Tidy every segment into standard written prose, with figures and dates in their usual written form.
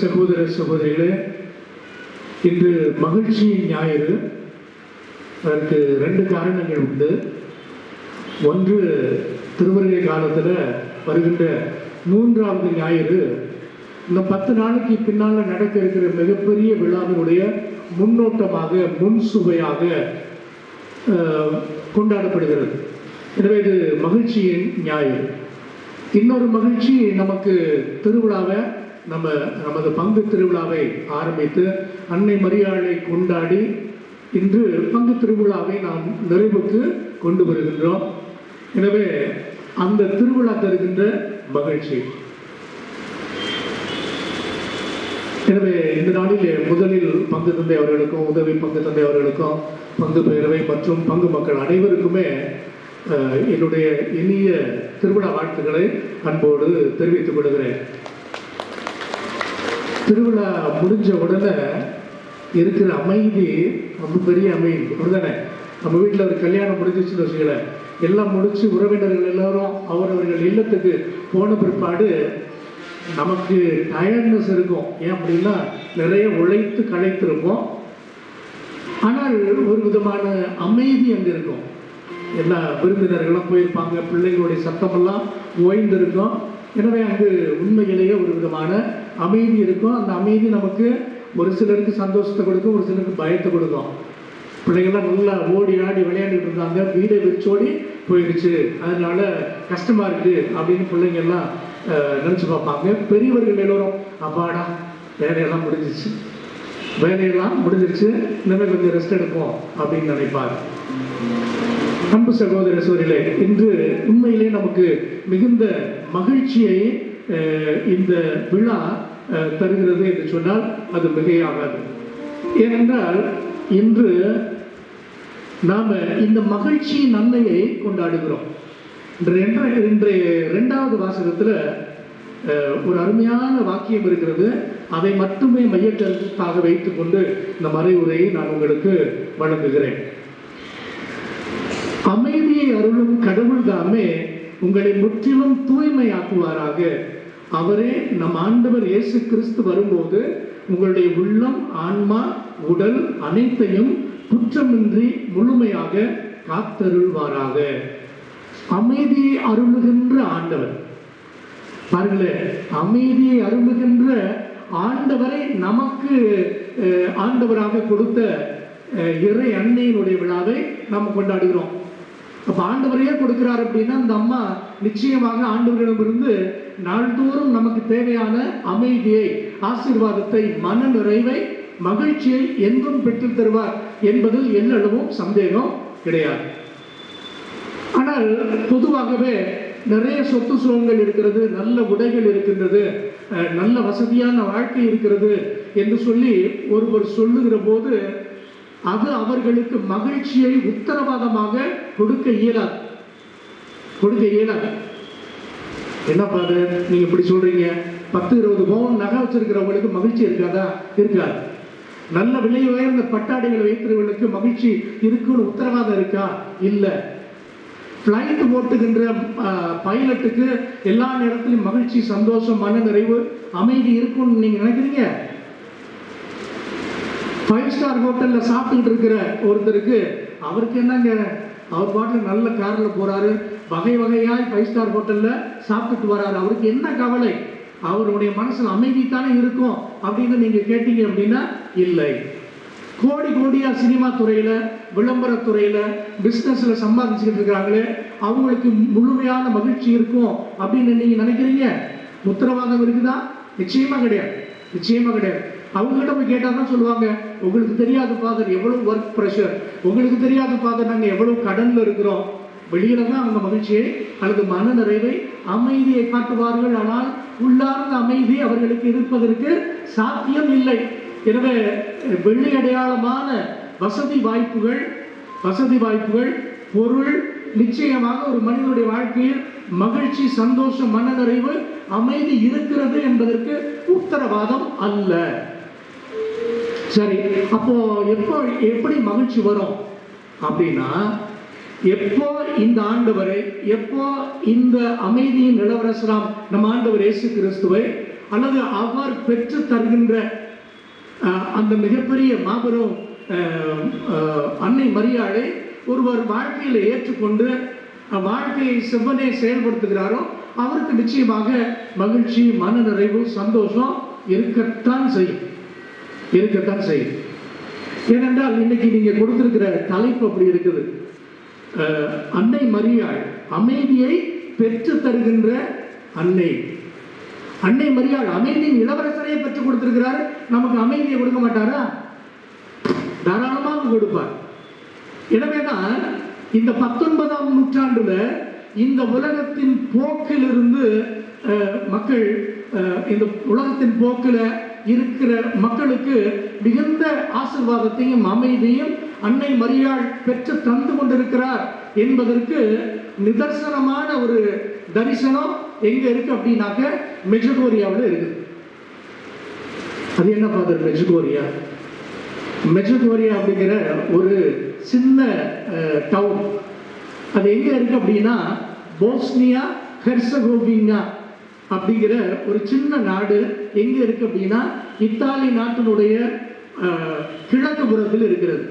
சகோதர சகோதரிகளே, இன்று மகிழ்ச்சியின் ஞாயிறு. அதற்கு 2 காரணங்கள் உண்டு. ஒன்று, திருவருகை காலத்தில் வருகின்ற 3வது ஞாயிறு இந்த 10 நாளைக்கு பின்னால் நடக்க இருக்கிற மிகப்பெரிய விழாவினுடைய முன்னோட்டமாக, முன் சுவையாக கொண்டாடப்படுகிறது. எனவே இது மகிழ்ச்சியின் ஞாயிறு. இன்னொரு மகிழ்ச்சி, நமக்கு திருவிழாவை நமது பங்கு திருவிழாவை ஆரம்பித்து அன்னை மரியாளை கொண்டாடி இன்று பங்கு திருவிழாவை நாம் நிறைவுக்கு கொண்டு வருகின்றோம். எனவே அந்த திருவிழா தருகின்ற மகிழ்ச்சி. எனவே இந்த நாளில் முதலில் பங்கு தந்தை அவர்களுக்கும், உதவி பங்கு தந்தை அவர்களுக்கும், பங்கு பேரவை மற்றும் பங்கு மக்கள் அனைவருக்குமே என்னுடைய இனிய திருவிழா வாழ்த்துக்களை அன்போடு தெரிவித்துக் கொள்கிறேன். திருவிழா முடிஞ்ச உடனே இருக்கிற அமைதி ரொம்ப பெரிய அமைதி. அப்படிதானே? நம்ம வீட்டில் ஒரு கல்யாணம் முடிஞ்சிச்சுன்னு வச்சுக்கல, எல்லாம் முடிச்சு உறவினர்கள் எல்லாரும் அவரவர்கள் இல்லத்துக்கு போன பிற்பாடு நமக்கு டயர்ட்னஸ் இருக்கும். ஏன் அப்படின்னா நிறைய உழைத்து களைத்திருப்போம். ஆனால் ஒரு விதமான அமைதி அங்கே இருக்கும். எல்லா விருந்தினர்களும் போயிருப்பாங்க, பிள்ளைங்களுடைய சத்தமெல்லாம் ஓய்ந்திருக்கும். எனவே அங்கு உண்மையிலேயே ஒரு விதமான அமைதி இருக்கும். அந்த அமைதி நமக்கு ஒரு சிலருக்கு சந்தோஷத்தை கொடுக்கும், ஒரு சிலருக்கு பயத்தை கொடுக்கும். பிள்ளைங்கள்லாம் நல்லா ஓடி ஆடி விளையாண்டுட்டு இருந்தாங்க, வீடை விரிச்சோடி போயிடுச்சு, அதனால கஷ்டமா இருக்கு அப்படின்னு பிள்ளைங்கள்லாம் நினச்சி பார்ப்பாங்க. பெரியவர்கள் எல்லோரும் அப்பாடா வேலையெல்லாம் முடிஞ்சிருச்சு, இனிமேல் கொஞ்சம் ரெஸ்ட் எடுப்போம் அப்படின்னு நினைப்பார். அன்பு சகோதர சகோதரிகளே, இன்று உண்மையிலே நமக்கு மிகுந்த மகிழ்ச்சியை இந்த விழா தருகிறது என்று சொன்னால் அது மிகையாகாது. ஏனென்றால் இன்று நாம் இந்த மகிழ்ச்சியின் நன்மையை கொண்டாடுகிறோம். இன்றைய 2வது வாசகத்தில் ஒரு அருமையான வாக்கியம் இருக்கிறது. அதை மட்டுமே மையக்கருத்தாக வைத்துக்கொண்டு இந்த மறைவுரையை நான் உங்களுக்கு வழங்குகிறேன். அமைதியை அருளும் கடவுள் தாமே உங்களை முற்றிலும் தூய்மையாக்குவாராக. அவரே நம் ஆண்டவர் இயேசு கிறிஸ்து வரும்போது உங்களுடைய உள்ளம், ஆன்மா, உடல் அனைத்தையும் குற்றமின்றி முழுமையாக காத்தருள்வாராக. அமைதியை அருளுகின்ற ஆண்டவர், பாருங்களேன், அமைதியை அருளுகின்ற ஆண்டவரை நமக்கு ஆண்டவராக கொடுத்த இறை அன்னையினுடைய விழாவை நாம் கொண்டாடுகிறோம். அப்ப ஆண்டவரையே கொடுக்கிறார் அப்படின்னா அந்த அம்மா நிச்சயமாக ஆண்டவரிடமிருந்து நாள்தோறும் நமக்கு தேவையான அமைதியை, ஆசீர்வாதத்தை, மன நிறைவை, மகிழ்ச்சியை என்றும் பெற்றுத் தருவார் என்பதில் எல்லளவும் சந்தேகம் கிடையாது. ஆனால் பொதுவாகவே நிறைய சொத்து சுகங்கள் இருக்கிறது, நல்ல உடைகள் இருக்கின்றது, நல்ல வசதியான வாழ்க்கை இருக்கிறது என்று சொல்லி ஒருவர் சொல்லுகிற போது அது அவர்களுக்கு மகிழ்ச்சியை உத்தரவாதமாக கொடுக்க இயலாது. என்ன பாரு நீங்க இப்படி சொல்றீங்க? 10-20 பவுன் நகை வச்சிருக்கிறவங்களுக்கு மகிழ்ச்சி இருக்காதா? இருக்காது. நல்ல விலை உயர்ந்த பட்டாடைகளை வைக்கிறவர்களுக்கு மகிழ்ச்சி இருக்குன்னு உத்தரவாதம் இருக்கா? இல்லை. ஃப்ளைட் ஓட்டுகின்ற பைலட்டுக்கு எல்லா நேரத்திலும் மகிழ்ச்சி, சந்தோஷம், மன நிறைவு, அமைதி இருக்கும்னு நீங்க நினைக்கிறீங்க? 5 ஸ்டார் ஹோட்டல்ல சாப்பிட்டு இருக்கிற ஒருத்தருக்கு அவருக்கு என்னங்க, அவர் பாட்டில் நல்ல கார்ல போறாரு, வகை வகையாய் 5 ஸ்டார் ஹோட்டல்ல சாப்பிட்டு வராரு, அவருக்கு என்ன கவலை? அவருடைய மனசுல அமைதி தானே இருக்கும் அப்படின்னு நீங்க கேட்டீங்க அப்படின்னா இல்லை. கோடி கோடியா சினிமா துறையில, விளம்பரத்துறையில, பிசினஸ்ல சம்பாதிச்சுக்கிட்டு இருக்காங்களே, அவங்களுக்கு முழுமையான மகிழ்ச்சி இருக்கும் அப்படின்னு நீங்க நினைக்கிறீங்க? உத்தரவாதம் இருக்குதா? நிச்சயமா கிடையாது. அவங்ககிட்ட போய் கேட்டா தான் சொல்லுவாங்க, உங்களுக்கு தெரியாது ஃபாதர் எவ்வளவு ஒர்க் ப்ரெஷர், உங்களுக்கு தெரியாது ஃபாதர் நாங்கள் எவ்வளவு கடன்ல இருக்கிறோம். வெளியில தான் அவங்க மகிழ்ச்சியை அல்லது மன நிறைவை, அமைதியை காட்டுவார்கள். ஆனால் உள்ளார்ந்த அமைதி அவர்களுக்கு இருப்பதற்கு சாத்தியம் இல்லை. எனவே வெள்ளி அடையாளமான வசதி வாய்ப்புகள், பொருள் நிச்சயமாக ஒரு மனிதனுடைய வாழ்க்கையில் மகிழ்ச்சி, சந்தோஷம், மன நிறைவு, அமைதி இருக்கிறது என்பதற்கு உத்தரவாதம் அல்ல. சரி, அப்போ எப்படி மகிழ்ச்சி வரும் அப்படின்னா, எப்போ இந்த ஆண்டவரை, எப்போ இந்த அமைதியின் இளவரசராம் நம் ஆண்டவர் இயேசு கிறிஸ்துவை அல்லது அவர் பெற்று தருகின்ற அந்த மிகப்பெரிய மாபெரும் அன்னை மரியாளை ஒருவர் வாழ்க்கையில் ஏற்றுக்கொண்டு வாழ்க்கையை செவ்வனே செயல்படுத்துகிறாரோ அவருக்கு நிச்சயமாக மகிழ்ச்சி, மனநிறைவு, சந்தோஷம் இருக்கத்தான் செய்யும். ஏனென்றால் இன்னைக்கு நீங்க கொடுத்திருக்கிற தலைப்பு அப்படி இருக்குது. அன்னை மரியாள் அமைதியை பெற்று தருகின்ற அன்னை. அன்னை மரியாள் அமைதியின் இளவரசரையே பெற்றுக் கொடுத்திருக்கிறார். நமக்கு அமைதியை கொடுக்க மாட்டாரா? தாராளமாக கொடுப்பார். எனவேதான் இந்த 19ஆம் நூற்றாண்டுல இந்த உலகத்தின் போக்கிலிருந்து மக்கள், இந்த உலகத்தின் போக்கில் இருக்கிற மக்களுக்கு மிகுந்த ஆசீர்வாதத்தையும் அமைதியும் அன்னை மரியாள் பெற்று தந்து கொண்டிருக்கிறார் என்பதற்கு நிதர்சனமான ஒரு தரிசனம் எங்க இருக்கு அப்படின்னாக்க மெஜகோரியாவில் இருக்குது. அது என்ன ஃபாதர் மெஜகோரியா? மெஜகோரியா அப்படிங்கிற ஒரு சின்ன டவுன். அது எங்க இருக்கு அப்படின்னா போஸ்னியா ஹெர்சகோவினா அப்படிங்கிற ஒரு சின்ன நாடு எங்க இருக்கு அப்படின்னா இத்தாலி நாட்டினுடைய கிழக்கு புறத்தில் இருக்கிறது.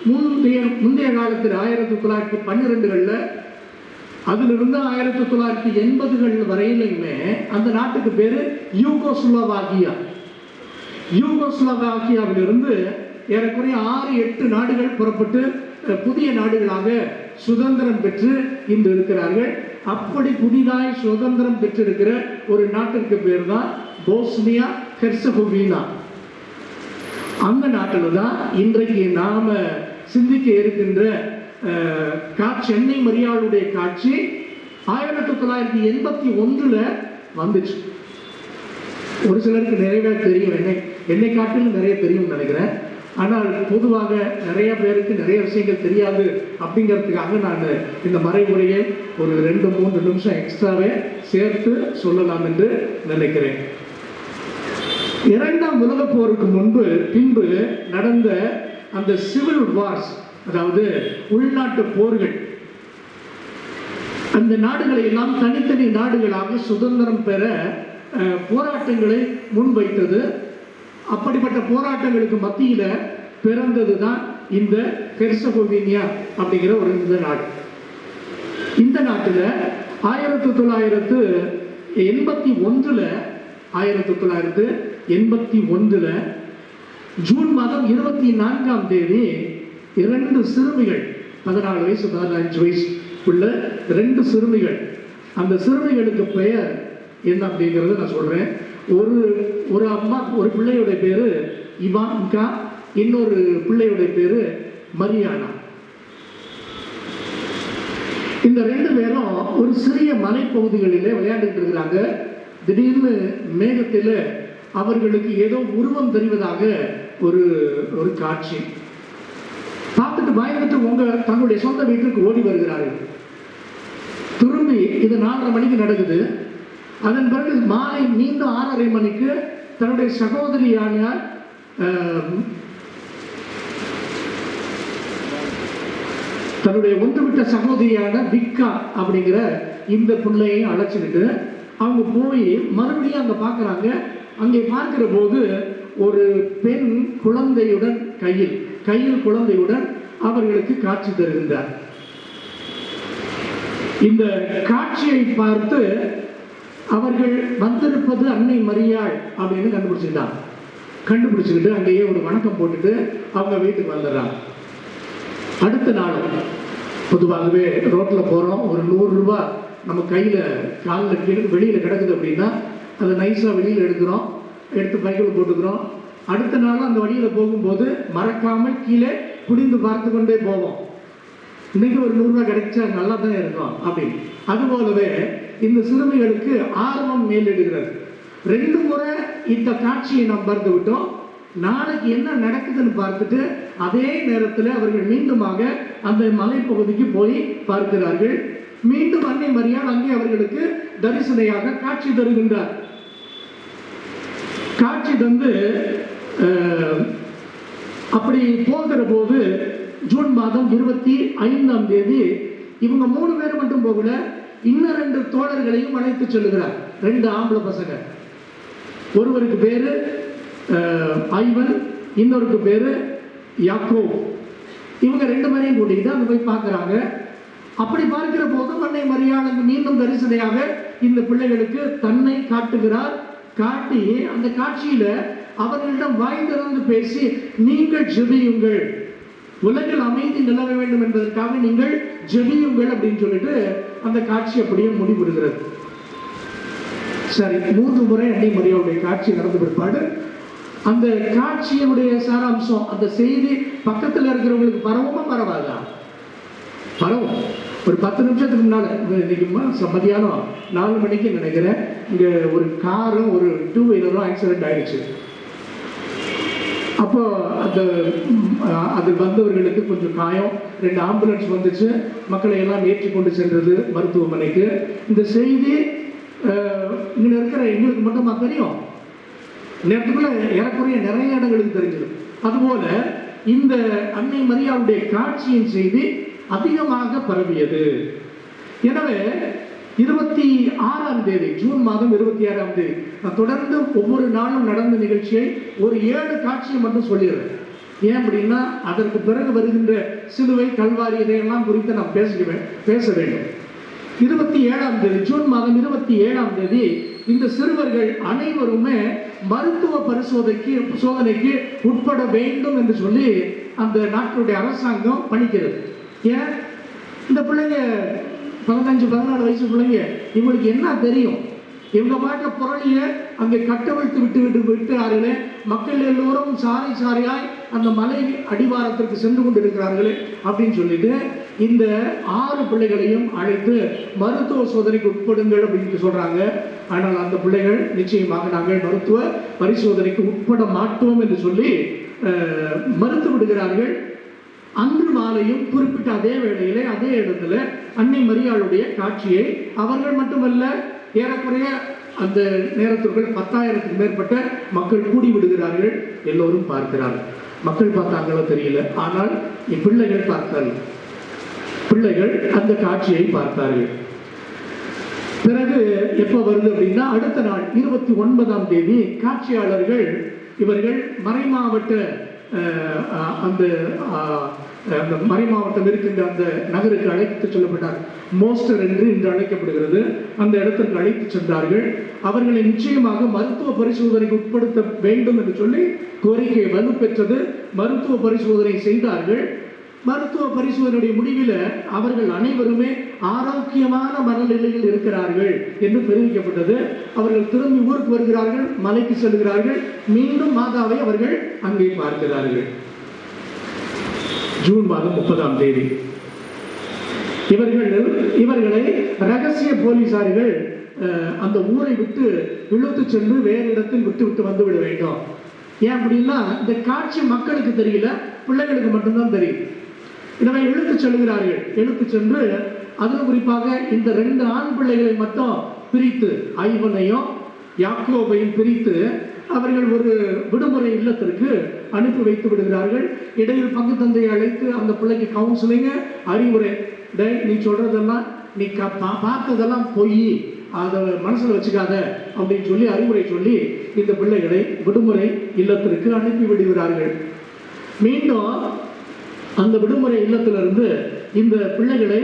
முந்தைய காலத்தில் 1912களில் அதிலிருந்து 1980கள் வரையிலுமே அந்த நாட்டுக்கு பேரு யூகோஸ்லோவாகியா. யூகோஸ்லோவாகியாவிலிருந்து ஏறக்குறைய 6-8 நாடுகள் புறப்பட்டு புதிய நாடுகளாக சுதந்திரம் பெற்று இன்று இருக்கிறார்கள். அப்படி புதிதாய் சுதந்திரம் பெற்றிருக்கிற ஒரு நாட்டிற்கு பேர் தான் போஸ்னியா ஹெர்சகோவினா. அந்த நாட்டில் தான் இன்றைக்கு நாம சிந்திக்க இருக்கின்ற காட்சி, அன்னை மரியாளுடைய காட்சி 1981 வந்துச்சு. ஒரு சிலருக்கு நிறைய தெரியும், என்னை காட்டிலும் நிறைய தெரியும் நினைக்கிறேன். ஆனால் பொதுவாக நிறைய பேருக்கு நிறைய விஷயங்கள் தெரியாது. அப்படிங்கிறதுக்காக நான் இந்த மறைமுறையை ஒரு 2-3 நிமிஷம் எக்ஸ்ட்ராவே சேர்த்து சொல்லலாம் என்று நினைக்கிறேன். 2ஆம் உலகப் போருக்கு பின்பு நடந்த அந்த சிவில் வார்ஸ், அதாவது உள்நாட்டு போர்கள், அந்த நாடுகளை எல்லாம் தனித்தனி நாடுகளாக சுதந்திரம் பெற போராட்டங்களை முன்வைத்தது. அப்படிப்பட்ட போராட்டங்களுக்கு மத்தியில பிறந்தது தான் இந்த ஹெர்சகோவினா அப்படிங்கிற ஒரு இந்த நாடு. இந்த நாட்டில் 1981 ஜூன் மாதம் 24ஆம் தேதி 2 சிறுமிகள், 14 வயசு 15 வயசு உள்ள 2 சிறுமிகள், அந்த சிறுமிகளுக்கு பெயர் என்ன அப்படிங்கிறத நான் சொல்றேன். ஒரு அம்மா, ஒரு பிள்ளையுடைய பேரு இவான்கா, இன்னொரு பிள்ளையுடைய பேரு மரியானா. இந்த 2 பேரும் ஒரு சிறிய மலைப்பகுதிகளிலே விளையாண்டுட்டு இருக்கிறாங்க. திடீர்னு மேகத்தில் அவர்களுக்கு ஏதோ உருவம் தெரிவதாக ஒரு காட்சி. பார்த்துட்டு பயந்துட்டு தங்களுடைய சொந்த வீட்டுக்கு ஓடி வருகிறார்கள். திரும்பி இது 4:30 மணிக்கு நடக்குது. அதன் பிறகு மாலை மீண்டும் 6:30 மணிக்கு தன்னுடைய சகோதரியான தன்னுடைய ஒன்றுவிட்ட சகோதரியான விக்கா அப்படிங்கிற இந்த பிள்ளையை அழைச்சிக்கிட்டு அவங்க போய் மறுபடியும் அங்கே பார்க்குறாங்க. அங்கே பார்க்கிற போது ஒரு பெண் குழந்தையுடன் கையில் குழந்தையுடன் அவர்களுக்கு காட்சி தருகின்றார். இந்த காட்சியை பார்த்து அவர்கள் வந்திருப்பது அன்னை மரியாள் அப்படின்னு கண்டுபிடிச்சுக்கிட்டு அங்கேயே ஒரு வணக்கம் போட்டுட்டு அவங்க வீட்டுக்கு வந்துடுறாங்க. அடுத்த நாள் பொதுவாகவே ரோட்டில் போகிறோம், ஒரு 100 ரூபாய் நம்ம கையில் காலில் வெளியில் கிடக்குது அப்படின்னா அதை நைஸாக வெளியில் எடுத்து பைக்கில் போட்டுக்கிறோம். அடுத்த நாள் அந்த வழியில் போகும்போது மறக்காமல் கீழே குடிந்து பார்த்து கொண்டே போவோம். இன்னைக்கு ஒரு 100 ரூபாய் கிடைச்சா நல்லா தான் இருக்கும் அப்படின்னு. அதுபோலவே இந்த சிறுமிகளுக்கு ஆர்வம் மேலிடுகிறது. 2 முறை இந்த காட்சியை நாம் பார்த்து விட்டோம். நாளைக்கு என்ன நடக்குதுன்னு பார்த்துட்டு அதே நேரத்தில் அவர்கள் மீண்டுமாக அந்த மலைப்பகுதிக்கு போய் பார்க்கிறார்கள். மீண்டும் அன்னை மரியாள் அங்கே அவர்களுக்கு தரிசனையாக காட்சி தருகின்றார். காட்சி தந்து அப்படி போகிற போது ஜூன் மாதம் 25ஆம் தேதி இவங்க 3 பேர் மட்டும் போகல, இன்னும் 2 தோழர்களையும் அழைத்து செல்லுகிறார். 2 ஆம்பளை பசங்க. ஒருவருக்கு பேரு ஐவன், இன்னொருக்கு பேரு யாக்கோப். இவங்க 2 பேரையும் கூட்டிக்கிட்டு அங்க போய் பார்க்குறாங்க. அப்படி பார்க்கிற போது அன்னை மரியாள் அங்கு மீண்டும் தரிசனையாக இந்த பிள்ளைகளுக்கு தன்னை காட்டுகிறார். காட்டி அந்த காட்சியில அவர்களிடம் வாய் திறந்து பேசி, நீங்கள் ஜெபியுங்கள், உலகில் அமைதி நிலவ வேண்டும் என்பதற்காக நீங்கள் ஜெபியுங்கள் அப்படின்னு சொல்லிட்டு அந்த காட்சி அப்படியே முடிவுறுகிறது. சரி, 3 முறை அன்னை மரியாளுடைய காட்சி நடந்த பிற்பாடு அந்த காட்சியினுடைய சாராம்சம், அந்த செய்தி பக்கத்தில் இருக்கிறவங்களுக்கு பரவுமா பரவாதா? பரவும். ஒரு 10 நிமிஷத்துக்கு முன்னால, இன்னைக்கு மதியானம் 4 மணிக்கு நினைக்கிறேன், இங்க ஒரு காரும் ஒரு 2 வீலரும் ஆக்சிடென்ட் ஆயிடுச்சு. அப்போ அது வந்தவர்களுக்கு கொஞ்சம் காயம், 2 ஆம்புலன்ஸ் வந்துச்சு, மக்களை எல்லாம் ஏற்றி கொண்டு சென்றது மருத்துவமனைக்கு. இந்த செய்தி இங்க இருக்கிற எங்களுக்கு மட்டுமா தெரியும்? நேரத்துக்குள்ள ஏறக்குறைய நிறைய இடங்களுக்கு தெரிஞ்சது. அதுபோல இந்த அன்னை மரியாளுடைய காட்சியின் செய்தி அதிகமாக பரவியது. எனவே 26ஆம் தேதி, ஜூன் மாதம் 26ஆம் தேதி, நான் தொடர்ந்து ஒவ்வொரு நாளும் நடந்த நிகழ்ச்சியை ஒரு 7 காட்சியை மட்டும் சொல்லிடுறேன். ஏன் அப்படின்னா அதற்கு பிறகு வருகின்ற சிலுவை, கல்வாரி, இதையெல்லாம் குறித்து நாம் பேச வேண்டும். 27ஆம் தேதி, ஜூன் மாதம் 27ஆம் தேதி இந்த சிறுவர்கள் அனைவருமே மருத்துவ சோதனைக்கு உட்பட வேண்டும் என்று சொல்லி அந்த நாட்டுடைய அரசாங்கம் பணிக்கிறது. ஏன்? இந்த பிள்ளைங்க 15-14 வயசு பிள்ளைங்க, இவங்களுக்கு என்ன தெரியும்? இவங்க பாட்ட புரளிய அங்கே கட்டவிழ்த்து விட்டார்களே, மக்கள் எல்லோரும் சாறை சாறையாய் அந்த மலை அடிவாரத்திற்கு சென்று கொண்டிருக்கிறார்களே அப்படின்னு சொல்லிட்டு இந்த 6 பிள்ளைகளையும் அழைத்து மருத்துவ சோதனைக்கு உட்படுங்கள் அப்படின்னு சொல்றாங்க. ஆனால் அந்த பிள்ளைகள் நிச்சயமாக நாங்கள் மருத்துவ பரிசோதனைக்கு உட்பட மாட்டோம் என்று சொல்லி மறுத்து விடுகிறார்கள். அன்று மாலையும் குறிப்பிட்ட அதே வேளையிலே அதே இடத்துல அன்னை மரியாளுடைய காட்சியை அவர்கள் மட்டுமல்ல, ஏறக்குறைய அந்த நேரத்திற்குள் 10,000க்கு மேற்பட்ட மக்கள் கூடி விடுகிறார்கள். எல்லோரும் பார்க்கிறார்கள். மக்கள் பார்த்தாங்களோ தெரியல, ஆனால் பிள்ளைகள் பார்த்தார்கள். பிள்ளைகள் அந்த காட்சியை பார்த்தார்கள். பிறகு எப்போ வருது அப்படின்னா அடுத்த நாள் 29ஆம் தேதி காட்சியாளர்கள் இவர்கள் மறைமாவட்ட அந்த மறைமாவட்டம் இருக்கின்ற அந்த நகருக்கு அழைத்து செல்லப்பட்டார். மோஸ்டர் என்று இன்று அழைக்கப்படுகிறது. அந்த இடத்திற்கு அழைத்து சென்றார்கள். அவர்களை நிச்சயமாக மருத்துவ பரிசோதனைக்கு உட்படுத்த வேண்டும் என்று சொல்லி கோரிக்கை வலுப்பெற்றது. மருத்துவ பரிசோதனை செய்தார்கள். மருத்துவ பரிசோதனையுடைய முடிவில் அவர்கள் அனைவருமே ஆரோக்கியமான மனநிலையில் இருக்கிறார்கள் என்று தெரிவிக்கப்பட்டது. அவர்கள் திரும்பி ஊருக்கு வருகிறார்கள், மலைக்கு செல்கிறார்கள், மீண்டும் மாதாவை அவர்கள் அங்கே பார்க்கிறார்கள். ஜூன் மாதம் 30ஆம் தேதி இவர்களை ரகசிய போலீசார்கள் அந்த ஊரை விட்டு இழுத்து சென்று வேறு இடத்தில் விட்டு வந்துவிட வேண்டும். ஏன் அப்படின்னா இந்த காட்சி மக்களுக்கு தெரியல, பிள்ளைகளுக்கு மட்டும்தான் தெரியும். எனவே இழுத்து செல்கிறார்கள். இழுத்து சென்று அதுவும் குறிப்பாக இந்த 2 ஆண் பிள்ளைகளை மட்டும் பிரித்து, ஐவனையும் யாக்கோபையும் பிரித்து அவர்கள் ஒரு விடுமுறை இல்லத்திற்கு அனுப்பி வைத்து விடுகிறார்கள். இடையில் பங்கு தந்தையை அழைத்து அந்த பிள்ளைக்கு கவுன்சிலிங்க, அறிவுரை, நீ சொல்றதெல்லாம், நீ பார்த்ததெல்லாம் பொய், அதை மனசில் வச்சுக்காத அப்படின்னு சொல்லி அறிவுரை சொல்லி இந்த பிள்ளைகளை விடுமுறை இல்லத்திற்கு அனுப்பி விடுகிறார்கள். மீண்டும் அந்த விடுமுறை இல்லத்திலிருந்து இந்த பிள்ளைகளை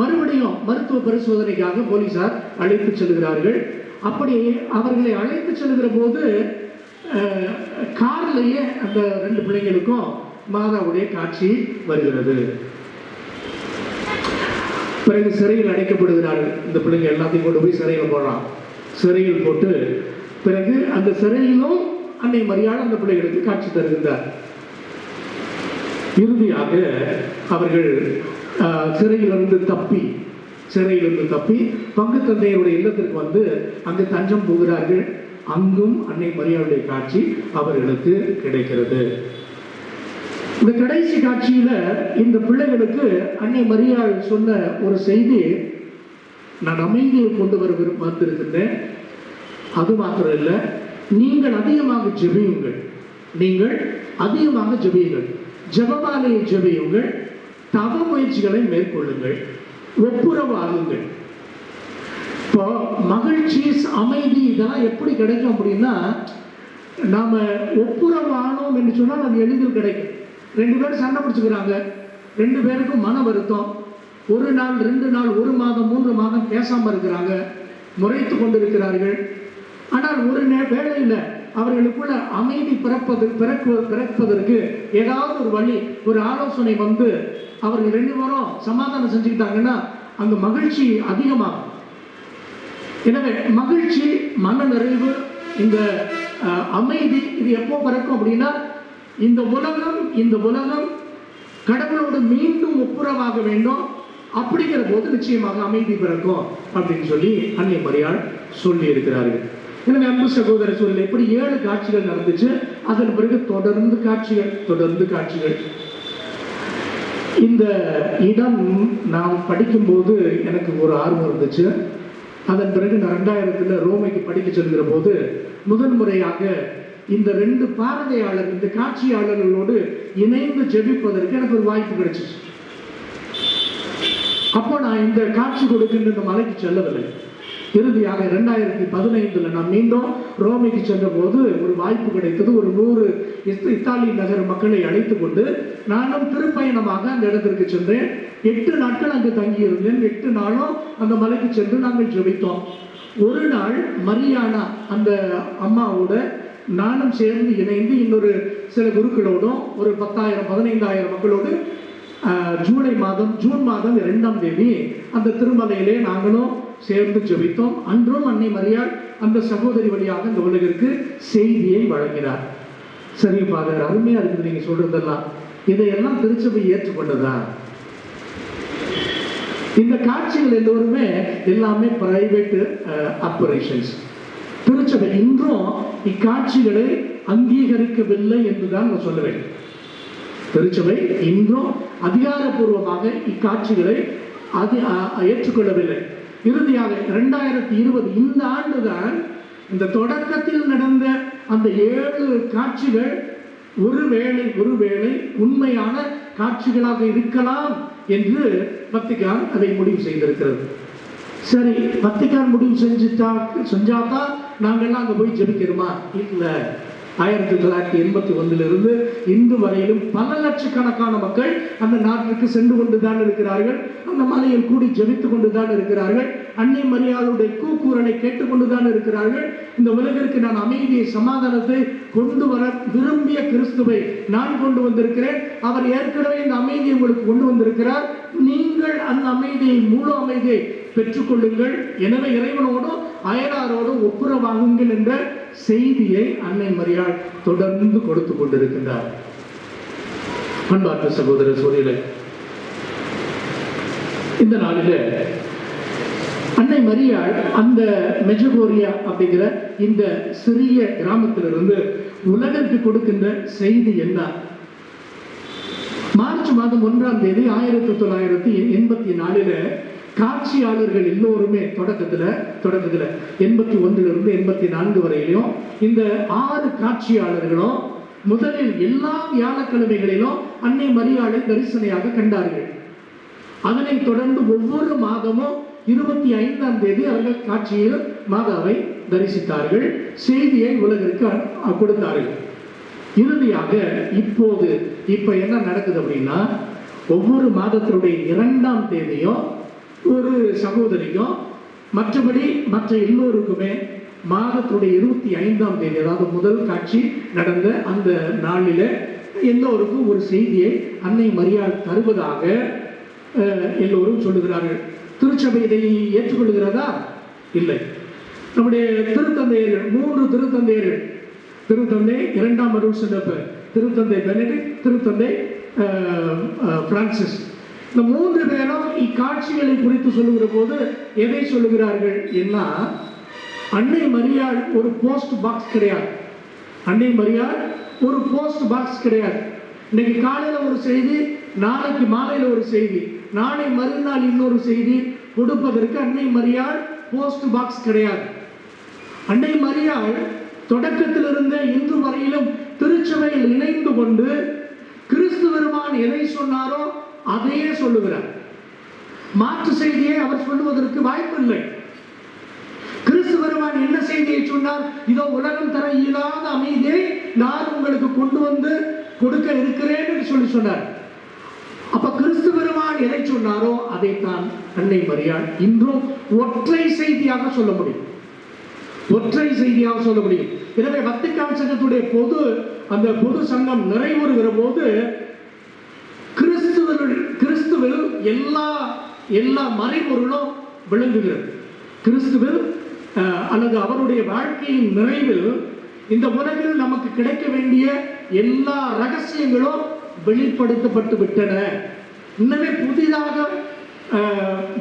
மறுபடியும் மருத்துவ பரிசோதனைக்காக போலீசார் அழைத்து செல்கிறார்கள். அப்படி அவர்களை அழைத்து செல்கிற போது காரிலேயே அந்த 2 பிள்ளைங்களுக்கும் மாதாவுடைய காட்சி வருகிறது. பிறகு சிறையில் அடைக்கப்படுகிறார்கள். இந்த பிள்ளைங்க எல்லாத்தையும் கொண்டு போய் சிறையில் போடுறான். சிறையில் போட்டு பிறகு அந்த சிறையிலும் அன்னை மரியாள் அந்த பிள்ளைகளுக்கு காட்சி தருகின்றார். இறுதியாக அவர்கள் சிறையிலிருந்து தப்பி பங்கு தந்தையருடைய இல்லத்திற்கு வந்து அங்கு தஞ்சம் போகிறார்கள். அங்கும் அன்னை மரியாளுடைய காட்சி அவர்களுக்கு கிடைக்கிறது. இந்த கடைசி காட்சியில இந்த பிள்ளைகளுக்கு அன்னை மரியாள் சொன்ன ஒரு செய்தி, நான் அமைதியை கொண்டு வந்திருக்கின்றேன், அது மாத்திரம் இல்லை, நீங்கள் அதிகமாக ஜெபியுங்கள், ஜெபமாலையை ஜெபியுங்கள், தவ முயற்சிகளை மேற்கொள்ளுங்கள், ஒப்புரவு ஆகுங்கள். இப்போ மகிழ்ச்சி, அமைதி இதெல்லாம் எப்படி கிடைக்கும் அப்படின்னா, நாம ஒப்புரவானோம் என்று சொன்னால் அது எளிதில் கிடைக்கும். 2 பேரும் சண்டை பிடிச்சுக்கிறாங்க, 2 பேருக்கும் மன வருத்தம், 1 நாள் 2 நாள் 1 மாதம் 3 மாதம் பேசாம இருக்கிறாங்க, முறைத்து கொண்டிருக்கிறார்கள். ஆனால் ஒரு வேளையில் அவர்களுக்குள்ள அமைதி பிறப்பதற்கு ஏதாவது ஒரு வழி, ஒரு ஆலோசனை வந்து அவர்கள் 2 பேரும் சமாதானம் செஞ்சுக்கிட்டாங்கன்னா அங்க மகிழ்ச்சி அதிகமாகும். எனவே மகிழ்ச்சி, மன நிறைவு, இந்த அமைதி இது எப்போ பிறக்கும் அப்படின்னா, இந்த உலகம் கடவுளோடு மீண்டும் ஒப்புரவாக வேண்டும். அப்படிங்கிற போது நிச்சயமாக அமைதி பிறக்கும் அப்படின்னு சொல்லி அன்னை மரியாள் சொல்லி இருக்கிறார்கள். எனவே அன்பு சகோதர சூழல் எப்படி 7 காட்சிகள் நடந்துச்சு. அதன் பிறகு தொடர்ந்து காட்சிகள். இந்த இடம் நான் படிக்கும்போது எனக்கு ஒரு ஆர்வம் இருந்துச்சு. அதன் பிறகு நான் 2000 ரோமைக்கு படிக்க செல்கிற போது முதல் முறையாக இந்த 2 பார்வையாளர், இந்த காட்சியாளர்களோடு இணைந்து ஜெபிப்பதற்கு எனக்கு ஒரு வாய்ப்பு கிடைச்சிச்சு. அப்போ நான் இந்த காட்சி கொடுக்கின்ற இந்த மலைக்கு செல்லவில்லை. இறுதியாக 2015 நான் மீண்டும் ரோமைக்கு சென்ற போது ஒரு வாய்ப்பு கிடைத்தது. ஒரு 100 இத்தாலி நகர மக்களை அழைத்து கொண்டு நானும் திருப்பயணமாக அந்த இடத்திற்கு சென்றேன். 8 நாட்கள் அங்கு தங்கியிருந்தேன். 8 நாளும் அந்த மலைக்கு சென்று நாங்கள் ஜெபித்தோம். ஒரு நாள் மரியானா அந்த அம்மாவோட நானும் சேர்ந்து இணைந்து இன்னொரு சில குருக்களோடும் ஒரு 10,000 15,000 மக்களோடு ஜூன் மாதம் 2ஆம் தேதி அந்த திருமலையிலே நாங்களும் சேர்ந்து ஜெபித்தோம். அன்றும் அன்னை மரியாள் அந்த சகோதரி வழியாக இந்த உலகிற்கு செய்தியை வழங்கினார். சரி ஃபாதர், அருமையா இருக்குது நீங்க சொல்றதெல்லாம். இதையெல்லாம் திருச்சபை ஏற்றுக்கொண்டதா? இந்த காட்சிகள் எல்லோருமே எல்லாமே பிரைவேட் ஆபரேஷன்ஸ். திருச்சபை இன்றும் இக்காட்சிகளை அங்கீகரிக்கவில்லை என்றுதான் நான் சொல்லுவேன். திருச்சபை இன்றும் அதிகாரப்பூர்வமாக இக்காட்சிகளை ஏற்றுக்கொள்ளவில்லை. இறுதியாக 2020 இந்த ஆண்டுதான் இந்த தொடக்கத்தில் நடந்த அந்த 7 காட்சிகள் ஒருவேளை உண்மையான காட்சிகளாக இருக்கலாம் என்று வத்திக்கான் அதை முடிவு செய்திருக்கிறது. சரி, வத்திக்கான் முடிவு செஞ்சாதான் நாங்கள்லாம் அங்கே போய் ஜெபிக்கிறோமா? இல்லை. 1981 இன்று வரையிலும் பல லட்சக்கணக்கான மக்கள் அந்த நாட்டிற்கு சென்று கொண்டுதான் இருக்கிறார்கள். அந்த மலையில் கூடி ஜெபித்துக் கொண்டுதான் இருக்கிறார்கள். அன்னை மரியாளுடைய கூக்குரலை கேட்டுக்கொண்டுதான் இருக்கிறார்கள். இந்த உலகிற்கு நான் அமைதியை, சமாதானத்தை கொண்டு வர விரும்பிய கிறிஸ்துவை நான் கொண்டு வந்திருக்கிறேன். அவர் ஏற்கனவே இந்த அமைதியை உங்களுக்கு கொண்டு வந்திருக்கிறார். நீங்கள் அந்த அமைதியை, முழு அமைதியை பெற்றுக்கொள்ளுங்கள். எனவே இறைவனோடும் அயலாரோடும் ஒப்புரவாகுங்கள் என்ற செய்தியை அன்னை மரியாள் தொடர்ந்து கொடுத்து கொண்டிருக்கின்றார். அன்பார்ந்த சகோதர சோதரிகளே, இந்த நாளில் அன்னை மரியாள் அந்த மெஜகோரியா அப்படிங்கிற இந்த சிறிய கிராமத்திலிருந்து உலகிற்கு கொடுக்கின்ற செய்தி என்ன? மார்ச் மாதம் 1ஆம் தேதி 1984 காட்சியாளர்கள் எல்லோருமே தொடக்கத்தில் 81 84 வரையிலும் இந்த 6 காட்சியாளர்களும் முதலில் எல்லா வியாழக்கிழமைகளிலும் அன்னை மரியாளை தரிசனையாக கண்டார்கள். அதனைத் தொடர்ந்து ஒவ்வொரு மாதமும் 25ஆம் தேதி அவர்கள் காட்சியில் மாதாவை தரிசித்தார்கள், செய்தியை உலகிற்கு கொடுத்தார்கள். இறுதியாக இப்ப என்ன நடக்குது அப்படின்னா, ஒவ்வொரு மாதத்தினுடைய 2ஆம் தேதியும் ஒரு சகோதரிக்கும் மற்றபடி மற்ற எல்லோருக்குமே மாதத்துடைய 25ஆம் தேதி, அதாவது முதல் காட்சி நடந்த அந்த நாளில் எல்லோருக்கும் ஒரு செய்தியை அன்னை மரியாள் தருவதாக எல்லோரும் சொல்லுகிறார்கள். திருச்சபை இதை ஏற்றுக்கொள்கிறதா? இல்லை. நம்முடைய திருத்தந்தையர்கள், 3 திருத்தந்தையர்கள், திருத்தந்தை 2ஆம் அருள் சிறப்பர், திருத்தந்தை பெனடிக்ட், திருத்தந்தை பிரான்சிஸ், இந்த 3 பேரும் இக்காட்சிகளை குறித்து சொல்லுகிற போது எதை சொல்லுகிறார்கள்? என்ன, அன்னை மரியாள் ஒரு போஸ்ட் பாக்ஸ் கிடையாது. அன்னை மரியாள் ஒரு போஸ்ட் பாக்ஸ் கிடையாது. இன்னைக்கு காலையில ஒரு செய்தி, நாளைக்கு மாலையில ஒரு செய்தி, நாளை மறுநாள் இன்னொரு செய்தி கொடுப்பதற்கு அன்னை மரியாள் போஸ்ட் பாக்ஸ் கிடையாது. அன்னை மரியாள் தொடக்கத்திலிருந்தே இன்று வரையிலும் திருச்சபையில் இணைந்து கொண்டு கிறிஸ்து பெருமான் எதை சொன்னாரோ அதையே சொல்லுகிறார். மாற்று செய்தியை அவர் சொல்லுவதற்கு வாய்ப்பில்லை. பெருமான் என்ன செய்தியை சொன்னார்? இதோ உலகம் தர இயலாத அமைதியை நான் உங்களுக்கு கொண்டு வந்து கொடுக்க இருக்கிறேன் என்று சொன்னார். அப்ப கிறிஸ்து பெருமான் எதை சொன்னாரோ அதைத்தான் அன்னை மரியாள் இன்றும் ஒற்றை செய்தியாக சொல்ல முடியும். ஒற்றை செய்தியாக சொல்ல முடியும். எனவே வத்திக்கான் சங்கத்துடைய பொது சங்கம் நிறைவுறுகிற போது கிறிஸ்துவில் எல்லா மறைபொருளும் விளங்குகிறது. கிறிஸ்துவில் அல்லது அவருடைய வாழ்க்கையின் நிறைவில் இந்த உலகில் நமக்கு கிடைக்க வேண்டிய எல்லா ரகசியங்களும் வெளிப்படுத்தப்பட்டு விட்டன. இன்னமே புதிதாக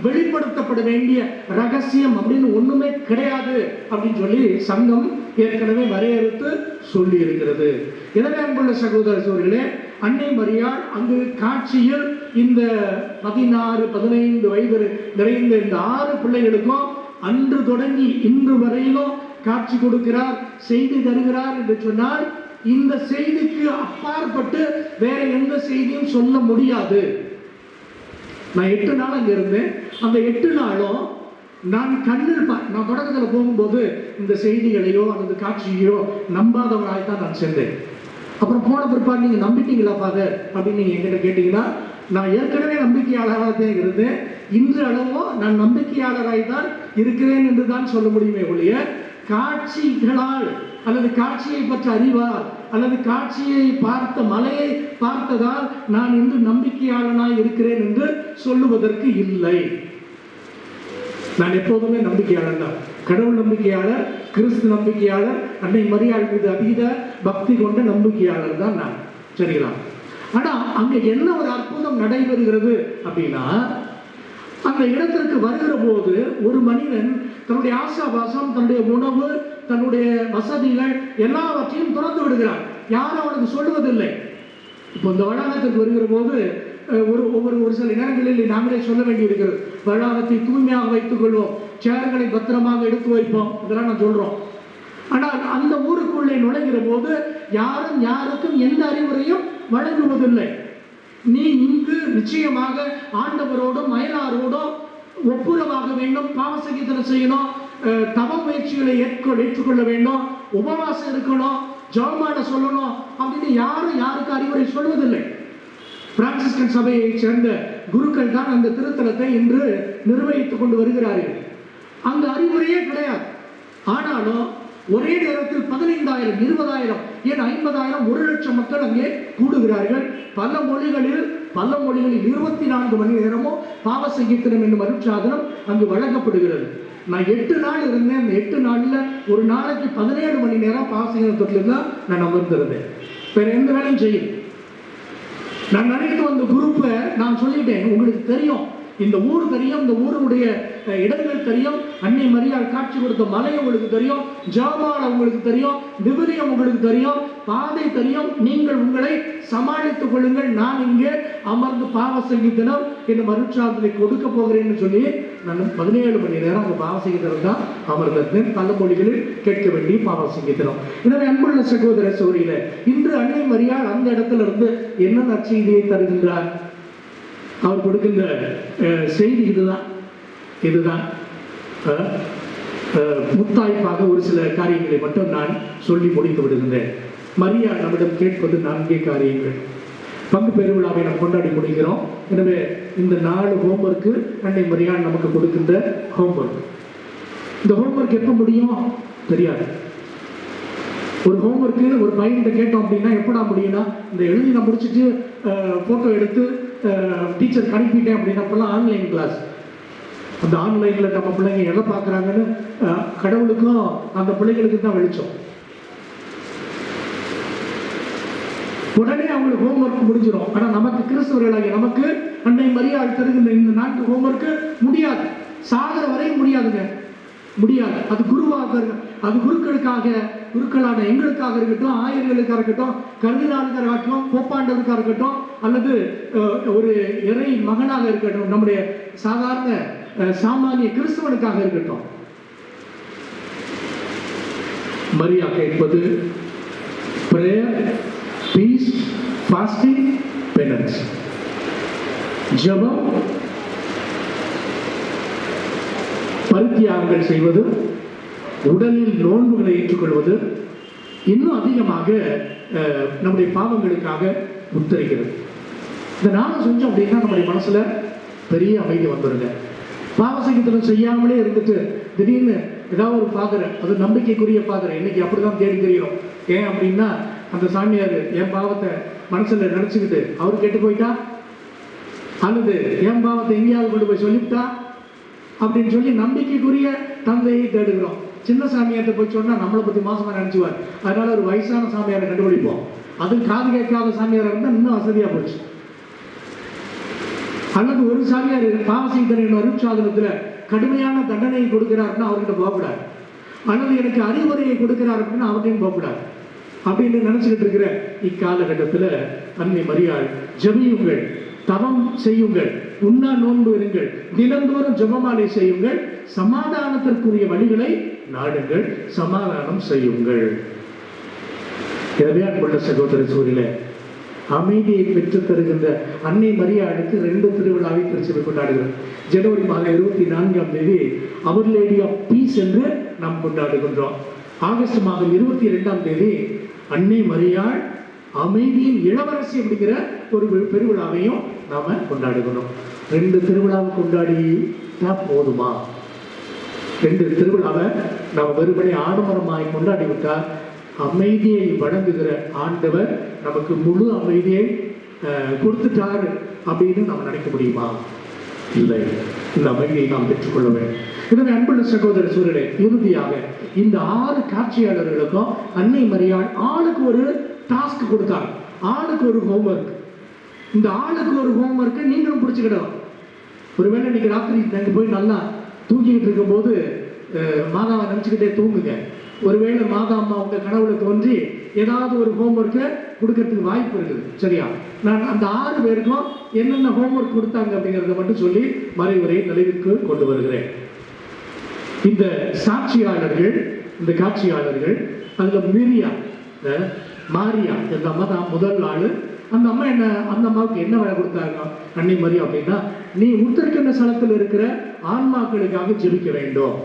வெளிப்படுத்தப்பட வேண்டிய ரகசியம் அப்படின்னு ஒண்ணுமே கிடையாது அப்படின்னு சொல்லி சங்கம் ஏற்கனவே வரையறுத்து சொல்லி இருக்கிறது. எனவே அன்புள்ள சகோதர சகோதரிகளே, அன்னை மரியாள் அங்கு காட்சியில் இந்த 16-15 வயது நிறைந்த இந்த 6 பிள்ளைகளுக்கும் அன்று தொடங்கி இன்று வரையிலும் காட்சி கொடுக்கிறார், செய்தி தருகிறார் என்று சொன்னால் இந்த செய்திக்கு அப்பாற்பட்டு வேற எந்த செய்தியும் சொல்ல முடியாது. நான் 8 நாள் அங்க இருந்தேன். அந்த 8 நாளும் நான் நான் தொடக்கத்தில் போகும்போது இந்த செய்திகளையோ அல்லது காட்சியோ நம்பாதவனாய்தான் நான் சென்றேன். அப்புறம் போன பிற்பாடு நீங்க நம்பிட்டீங்களா ஃபாதர் அப்படின்னு நீங்க என்கிட்ட கேட்டீங்கன்னா, நான் ஏற்கனவே நம்பிக்கையாளராக தான் இருந்தேன். இன்று அளவோ நான் நம்பிக்கையாளராய் தான் இருக்கிறேன் என்று தான் சொல்ல முடியுமே ஒழிய காட்சிகளால் அல்லது காட்சியை பற்றி அறிவார் அல்லது காட்சியை பார்த்த மலையை பார்த்ததால் நான் இன்று நம்பிக்கையாளனாய் இருக்கிறேன் என்று சொல்லுவதற்கு இல்லை. நான் எப்போதுமே நம்பிக்கையாளர் தான். கடவுள் நம்பிக்கையாளர், கிறிஸ்து நம்பிக்கையாளர், அன்னை மரியாள் மீது அதீத பக்தி கொண்ட நம்பிக்கையாளர் தான் நான். சரிங்களா? ஆனா அங்க என்ன ஒரு அற்புதம் நடைபெறுகிறது அப்படின்னா, அந்த இடத்திற்கு வருகிற போது ஒரு மனிதன் தன்னுடைய ஆசாபாசம், தன்னுடைய உணவு, தன்னுடைய வசதிகள் எல்லாவற்றையும் துறந்து விடுகிறான். யாரும் அவனுக்கு சொல்லுவதில்லை. இப்போ இந்த வளாகத்திற்கு வருகிற போது ஒரு சில நேரங்களில் நாங்களே சொல்ல வேண்டி இருக்கிறது. வளாகத்தை தூய்மையாக வைத்துக் கொள்வோம், சேர்களை பத்திரமாக எடுத்து வைப்போம், இதெல்லாம் நான் சொல்றோம். ஆனால் அந்த ஊருக்குள்ளே நுழைகிற போது யாரும் யாருக்கும் எந்த அறிவுரையும் வழங்குவதில்லை. நீ இங்கு நிச்சயமாக ஆண்டவரோடும் அயலாரோடும் ஒப்புரவாக வேண்டும், பாவசங்கீதனை செய்யணும், தவ முயற்சிகளை ஏற்றுக்கொள்ள வேண்டும், உபவாசம் இருக்கணும், ஜெபமாட சொல்லணும் அப்படின்னு யாருக்கு அறிவுரை சொல்வதில்லை. பிரான்சிஸ்கன் சபையை சேர்ந்த குருக்கள் தான் அந்த திருத்தலத்தை இன்று நிர்வகித்துக் கொண்டு வருகிறார்கள். அந்த அறிவுரையே கிடையாது. ஆனாலும் ஒரே நேரத்தில் 15,000, 20,000, ஏன் 50,000, 1,00,000 மக்கள் அங்கே கூடுகிறார்கள். பல மொழிகளில் 24 மணி நேரமும் பாவ சங்கீர்த்தனம் என்னும் அருட்சாதனம் அங்கு வழங்கப்படுகிறது. நான் 8 நாள் இருந்தேன். அந்த 8 நாள்ல ஒரு நாளைக்கு 17 மணி நேரம் பாவ சங்கீர்த்தனத்தில் தான் நான் அமர்ந்திருந்தேன். வேற எந்த வேலையும் செய்யும். நான் நினைத்து வந்த குரூப்பை நான் சொல்லிட்டேன், உங்களுக்கு தெரியும், இந்த ஊர் தெரியும், இந்த ஊருடைய இடங்கள் தெரியும், அன்னை மரியாள் காட்சி கொடுத்த மலை உங்களுக்கு தெரியும், ஜெபமாலை உங்களுக்கு தெரியும், விவிலியம் உங்களுக்கு தெரியும், பாதை தெரியும், நீங்கள் உங்களை சமாளித்துக் கொள்ளுங்கள், நான் இங்கே அமர்ந்து பாவ சங்கீதனம் என்னும் அருட்சாதனை கொடுக்க போகிறேன்னு சொல்லி நான் 17 மணி நேரம் அந்த பாவ சங்கீதனம் தான் அமர்ந்திருந்தேன். பல மொழிகளில் கேட்க வேண்டிய பாவ சங்கீதனம். எனவே அன்புள்ள சகோதர சகோதரிகளே, இன்று அன்னை மரியாள் அந்த இடத்துல இருந்து என்ன நற்செய்தியை தருகின்றார்? அவர் கொடுக்கின்ற செய்தி இதுதான். முத்தாய்ப்பாக ஒரு சில காரியங்களை மட்டும் நான் சொல்லி முடித்து விடுகின்றேன். மரியாள் நம்மிடம் கேட்பது 4 காரியங்கள். பங்கு பெருவிழாவை நாம் கொண்டாடி முடிக்கிறோம். எனவே இந்த 4 ஹோம்ஒர்க்கு அன்னை மரியாள் நமக்கு கொடுக்கின்ற ஹோம்ஒர்க். இந்த ஹோம்ஒர்க் எப்போ முடியும் தெரியாது. ஒரு ஹோம்ஒர்க்கு ஒரு பையன்கிட்ட கேட்டோம் அப்படின்னா எப்படா முடியும்னா, இந்த எழுதி நான் முடிச்சுட்டு ஃபோட்டோ எடுத்து டீச்சருக்கு அனுப்பிட்டேன் அப்படின்னா, அப்போல்லாம் ஆன்லைன் கிளாஸ். அந்த ஆன்லைனில் நம்ம பிள்ளைங்க எதை பார்க்குறாங்கன்னு கடவுளுக்கும் அந்த பிள்ளைங்களுக்கு தான் வெளிச்சம். உடனே அவங்களுக்கு ஹோம்ஒர்க் முடிஞ்சிடும். ஆனால் நமக்கு கிறிஸ்தவர்களாகி நமக்கு அன்னை மரியாள் தருகின்ற இந்த 4 ஹோம்ஒர்க்கு முடியாது. சாகர வரையும் முடியாதுங்க, முடியாது. அது அது குருக்களான எங்களுக்காக இருக்கட்டும், ஆயர்களுக்காக இருக்கட்டும், கர்தினாலுக்காக இருக்கட்டும், போப்பாண்டவருக்காக இருக்கட்டும், அல்லது ஒரு இறை மகனாக இருக்கட்டும், நம்முடைய சாதாரண சாமானிய கிறிஸ்தவனுக்காக இருக்கட்டும். மரியா கேட்பது பிரேயர், பீஸ், ஃபாஸ்டிங், பெனன்ஸ். ஜெபம், பரித்தியாகங்கள் செய்வது, உடலில் நோன்புகளை ஏற்றுக்கொள்வது இன்னும் அதிகமாக நம்முடைய பாவங்களுக்காக உத்தரிக்கிறது. இந்த நாம செஞ்சோம் அப்படின்னா நம்முடைய மனசுல பெரிய அமைதி வந்துருங்க. பாவசங்கத்திலும் செய்யாமலே இருந்துட்டு திடீர்னு ஏதாவது ஒரு ஃபாதரை, அது நம்பிக்கைக்குரிய ஃபாதரை, இன்னைக்கு அப்படிதான் தேடி தெரியணும். ஏன் அப்படின்னா அந்த சாமியார் என் பாவத்தை மனசுல நினைச்சுக்கிட்டு அவர் கெட்டு போயிட்டா, அல்லது என் பாவத்தை எங்கேயாவது கொண்டு போய் சொல்லிவிட்டா அப்படின்னு சொல்லி நம்பிக்கைக்குரிய தந்தையை தேடுகிறோம். சின்ன சாமியார்ட்ட போய் சொன்னா நம்மளை பத்தி மோசமா நினைச்சுவார். அதனால ஒரு வயசான சாமியாரை கண்டுபிடிப்போம். அது காது கேட்காத சாமியாரை இருந்தால் இன்னும் வசதியா போச்சு. அல்லது ஒரு சாமியார் பாவசங்கரின் அருட்சாதனத்துல கடுமையான தண்டனையை கொடுக்கிறாருன்னா அவர்கிட்ட போகக்கூடாது. அல்லது எனக்கு அறிவுரையை கொடுக்கிறார் அப்படின்னா அவர்கிட்டையும் போகக்கூடாது. அப்படின்னு நினைச்சுக்கிட்டு இருக்கிற இக்காலகட்டத்தில் அன்னை மரியாள், ஜெபியுங்கள், தவம் செய்யுங்கள், உண்ணா நோன்பு இருங்கள், தினந்தோறும் ஜெபமாலை செய்யுங்கள், சமாதானத்திற்குரிய வழிகளை நாடுங்கள், சமாதானம் செய்யுங்கள். எனவே அன்புள்ள சகோதர சூரியல, அமைதியை பெற்றுத் தருகின்ற அன்னை மரியாளுக்கு 2 திருவிழாவை திருச்சபை கொண்டாடுகிறோம். ஜனவரி மாதம் 24ஆம் தேதி அவர் லேடி ஆஃப் பீஸ் என்று நாம் கொண்டாடுகின்றோம். ஆகஸ்ட் மாதம் 22ஆம் தேதி அன்னை மரியாள் அமைதியின் இளவரசி அப்படிங்கிற ஒரு பெருவிழாவையும் நாம கொண்டாடுகிறோம். 2 திருவிழாவை கொண்டாடிட்டா போதுமா? 2 திருவிழாவை நாம் வெறுமனே ஆடம்பரமாய் கொண்டாடிவிட்டால் அமைதியை வழங்குகிற ஆண்டவர் நமக்கு முழு அமைதியை கொடுத்துட்டாரு அப்படின்னு நம்ம நினைக்க முடியுமா? இல்லை. இந்த அமைதியை நாம் பெற்றுக்கொள்ள வேண்டும். எனவே அன்புள்ள சகோதர சூழலே, இறுதியாக இந்த 6 காட்சியாளர்களுக்கும் அன்னை மரியாள் ஆளுக்கு ஒரு டாஸ்க் கொடுத்தாங்க. ஆளுக்கு ஒரு ஹோம்ஒர்க். இந்த ஆளுக்கு ஒரு ஹோம்ஒர்க்கை நீங்களும் பிடிச்சுக்கிடலாம். ஒருவேளை இன்னைக்கு ராத்திரி நாங்கள் போய் நல்லா தூங்கிக்கிட்டு இருக்கும்போது மாதாவை நினச்சிக்கிட்டே தூங்குங்க. ஒருவேளை மாதா அம்மா உங்க கனவுல தோன்றி ஏதாவது ஒரு ஹோம்ஒர்க்கை கொடுக்கறதுக்கு வாய்ப்பு இருக்குது. சரியா? நான் அந்த 6 பேருக்கும் என்னென்ன ஹோம்ஒர்க் கொடுத்தாங்க அப்படிங்கிறத மட்டும் சொல்லி மறைவுரை நினைவுக்கு கொண்டு வருகிறேன். இந்த சாட்சியாளர்கள், இந்த காட்சியாளர்கள், அதுல மிரியா, மாரியா இந்த அம்மா தான் முதல் ஆளு. அந்த அம்மா அந்த அம்மாவுக்கு என்ன வேலை கொடுத்தாங்க அன்னை மரியா அப்படின்னா, நீ உத்தரக்கின்ற ஸ்தலத்தில் இருக்கிற ஆன்மாக்களுக்காக ஜெபிக்க வேண்டும்.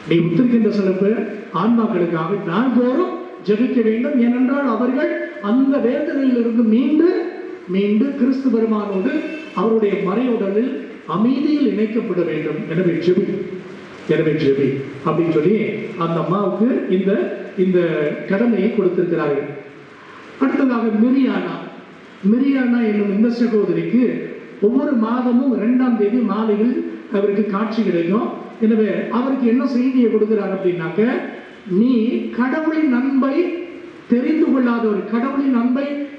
நீ உத்தரக்கின்ற சிலப்பு ஆன்மாக்களுக்காக நாள்தோறும் ஜெபிக்க வேண்டும். ஏனென்றால் அவர்கள் அந்த வேதனையில் இருந்து மீண்டு கிறிஸ்து பெருமானோடு அவருடைய மறையுடலில் அமைதியில் இணைக்கப்பட வேண்டும். எனவே ஜெபி அப்படின்னு சொல்லி அந்த அம்மாவுக்கு இந்த கடமையை கொடுத்திருக்கிறார்கள். அடுத்ததாக மிரியானா என்னும் இந்த சகோதரிக்கு ஒவ்வொரு மாதமும் 2ஆம் தேதி மாலையில் அவருக்கு காட்சி கிடைக்கும். எனவே அவருக்கு என்ன செய்தியை கொடுக்கிறார் அப்படின்னாக்க, நீ கடவுளின் அன்பை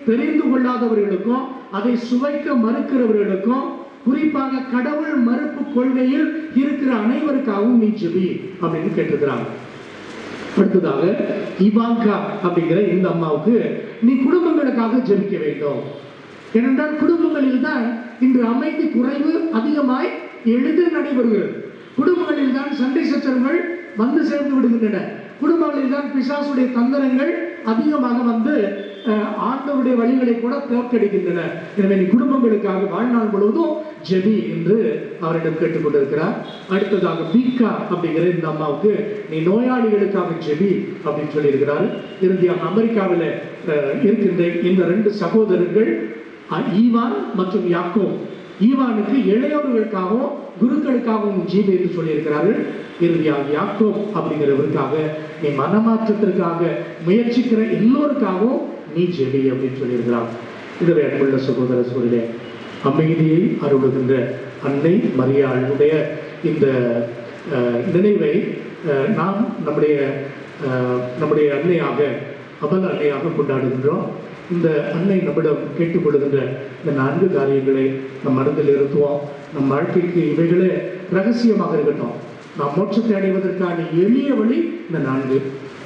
தெரிந்து கொள்ளாதவர்களுக்கும் அதை சுவைக்க மறுக்கிறவர்களுக்கும், குறிப்பாக கடவுள் மறுப்பு கொள்கையில் இருக்கிற அனைவருக்காகவும் நீ ஜெபி அப்படின்னு கேட்டிருக்கிறாங்க. அடுத்ததாக இவாங்கா அப்படிங்கிற இந்த அம்மாவுக்கு நீ குடும்பங்களுக்காக ஜெபிக்க வேண்டும். ஏனென்றால் குடும்பங்களில் தான் இன்று அமைதி குறைவு அதிகமாய் எளிதில் நடைபெறுகிறது. குடும்பங்களில் தான் சண்டை சச்சரவுகள் வந்து சேர்ந்து விடுகின்றன. குடும்பங்களில் தான் பிசாசுடைய தந்திரங்கள் அதிகமாக வந்து ஆண்டவருடைய வழிகளை கூட தோற்கடிக்கின்றன. எனவே நீ குடும்பங்களுக்காக வாழ்நாள் முழுவதும் ஜெபி என்று அவரிடம் கேட்டுக்கொண்டிருக்கிறார். அடுத்ததாக பீக்கா அப்படிங்கிற இந்த அம்மாவுக்கு நீ நோயாளிகளுக்காக ஜெபி அப்படின்னு சொல்லியிருக்கிறார். இறுதியாக அமெரிக்காவில் இருக்கின்ற இந்த 2 சகோதரர்கள் ஈவான் மற்றும் யாக்கோப். ஈவானுக்கு இளையோர்களுக்காகவும் குருக்களுக்காகவும் ஜீவி என்று சொல்லியிருக்கிறார்கள். இறுதியாக யாக்கோப் அப்படிங்கிறவருக்காக நீ மனமாற்றத்திற்காக முயற்சிக்கிற எல்லோருக்காகவும் நீ ஜெபி அப்படின்னு சொல்லியிருக்கிறார். இதுவே அன்புள்ள சகோதர சூழலே, அமைதியை அருளுகின்ற அன்னை மரியாளுடைய இந்த நினைவை நாம் நம்முடைய அன்னையாக, அபல அன்னையாக கொண்டாடுகின்றோம். இந்த அன்னை நம்மிடம் கேட்டுக்கொள்கின்ற இந்த 4 காரியங்களை நம் மனதில் இருத்துவோம். நம் வாழ்க்கைக்கு இவைகளே ரகசியமாக இருக்கட்டும். நாம் மோட்சத்தை அடைவதற்கான எளிய வழி இந்த 4.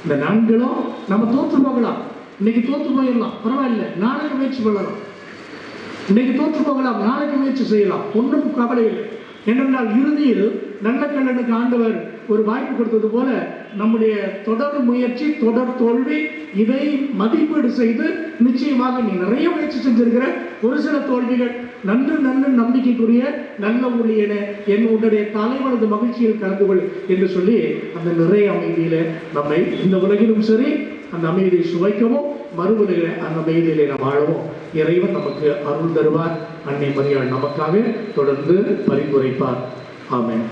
இந்த 4களும் நம்ம தோற்று போகலாம். இன்னைக்கு தோற்று போயிடலாம், பரவாயில்ல, நாளைக்கு முயற்சி பண்ணலாம். இன்னைக்கு தோற்று போகலாம், நாளைக்கு முயற்சி செய்யலாம், ஒன்றும் கவலை இல்லை. ஏனென்றால் இறுதியில் நல்ல கண்ணனுக்கு ஆண்டவர் ஒரு வாய்ப்பு கொடுத்தது போல நம்முடைய தொடர் முயற்சி, தொடர் தோல்வி, இதை மதிப்பீடு செய்து நிச்சயமாக நீ நிறைய முயற்சி செஞ்சிருக்கிற, ஒரு சில தோல்விகள், நன்று நம்பிக்கைக்குரிய நல்ல ஊழியனே, என்னுடைய தலைவனது மகிழ்ச்சியில் கலந்து கொள் என்று சொல்லி அந்த நிறைய அமைதியில நம்மை இந்த உலகிலும் சரி அந்த அமைதியை சுவைக்கவும், மறுபடியும் அந்த அமைதியிலே நாம் வாழவும் இறைவன் நமக்கு அருள் தருவார். அன்னை மரியாள் நமக்காக தொடர்ந்து பரிந்துரைப்பார். ஆமென்.